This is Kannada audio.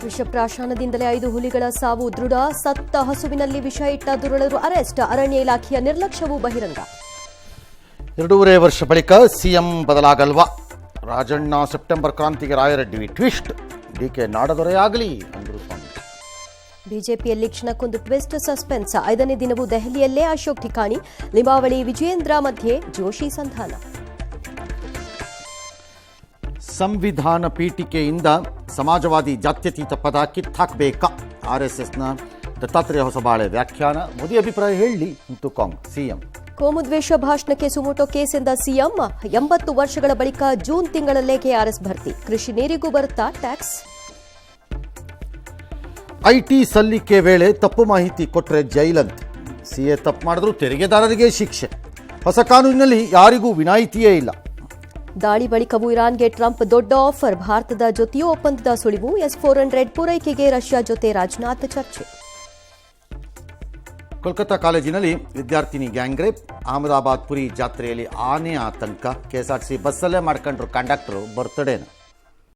ವಿಷಪ್ರಾಶನದಿಂದಲೇ 5 ಹುಲಿಗಳ ಸಾವು ದೃಢ. ಸತ್ತ ಹಸುವಿನಲ್ಲಿ ವಿಷ ಇಟ್ಟ ದುರುಳರು ಅರೆಸ್ಟ್. ಅರಣ್ಯ ಇಲಾಖೆಯ ನಿರ್ಲಕ್ಷ್ಯವೂ ಬಹಿರಂಗ. 2.5 ವರ್ಷ ಬಳಿಕ ಸಿಎಂ ಬದಲಾಗಲ್ವಾ? ರಾಜಣ್ಣ ಸೆಪ್ಟೆಂಬರ್ ಕ್ರಾಂತಿಗೆ ರಾಯರೆಡ್ಡಿ ಟ್ವಿಸ್ಟ್. ಡಿಕೆ ನಾಡದೊರೆಯಾಗಲಿ ಅಂದರು ಸ್ವಾಮಿ. ಬಿಜೆಪಿಯಲ್ಲಿ ಕ್ಷಣಕ್ಕೊಂದು ಟ್ವಿಸ್ಟ್, ಸಸ್ಪೆನ್ಸ್. 5ನೇ ದಿನವೂ ದೆಹಲಿಯಲ್ಲೇ ಅಶೋಕ್ ಠಿಕಾಣಿ. ಲಿಂಬಾವಳಿ ವಿಜಯೇಂದ್ರ ಮಧ್ಯೆ ಜೋಶಿ ಸಂಧಾನ. ಸಂವಿಧಾನ ಪೀಠಿಕೆಯಿಂದ ಸಮಾಜವಾದಿ ಜಾತ್ಯತೀತ ಪದ ಕಿತ್ತಾಕಬೇಕಾ? RSSನ ದತ್ತಾತ್ರೇಯ ಹೊಸಬಾಳೆ ವ್ಯಾಖ್ಯಾನ. ಮೋದಿ ಅಭಿಪ್ರಾಯ ಹೇಳಿ ಅಂತೂ ಸಿಎಂ. ಕೋಮುದ್ವೇಷ ಭಾಷಣಕ್ಕೆ ಸುಮೋಟೋ ಕೇಸ್ ಎಂದ ಸಿಎಂ. 80 ವರ್ಷಗಳ ಬಳಿಕ ಜೂನ್ ತಿಂಗಳಲ್ಲೇ ಕೆಆರ್ಎಸ್ ಭರ್ತಿ. ಕೃಷಿ ನೀರಿಗೂ ಬರುತ್ತಾ ಟ್ಯಾಕ್ಸ್? IT ಸಲ್ಲಿಕೆ ವೇಳೆ ತಪ್ಪು ಮಾಹಿತಿ ಕೊಟ್ಟರೆ ಜೈಲಂತೆ. CA ತಪ್ಪು ಮಾಡಿದ್ರು ತೆರಿಗೆದಾರರಿಗೆ ಶಿಕ್ಷೆ. ಹೊಸ ಕಾನೂನಿನಲ್ಲಿ ಯಾರಿಗೂ ವಿನಾಯಿತಿಯೇ ಇಲ್ಲ. ದಾಳಿ ಬಳಿಕವೂ ಇರಾನ್ಗೆ ಟ್ರಂಪ್ ದೊಡ್ಡ ಆಫರ್. ಭಾರತದ ಜೊತೆಯೂ ಒಪ್ಪಂದದ ಸುಳಿವು. S-400 ಪೂರೈಕೆಗೆ ರಷ್ಯಾ ಜೊತೆ ರಾಜನಾಥ್ ಚರ್ಚೆ. ಕೋಲ್ಕತ್ತಾ ಕಾಲೇಜಿನಲ್ಲಿ ವಿದ್ಯಾರ್ಥಿನಿ ಗ್ಯಾಂಗ್ ರೇಪ್. ಅಹಮದಾಬಾದ್ ಪುರಿ ಜಾತ್ರೆಯಲ್ಲಿ ಆನೆ ಆತಂಕ. KSRTC ಬಸ್ಸಲ್ಲೇ ಮಾಡ್ಕೊಂಡ್ರು ಕಂಡಕ್ಟರು ಬರ್ತ್ಡೇನ.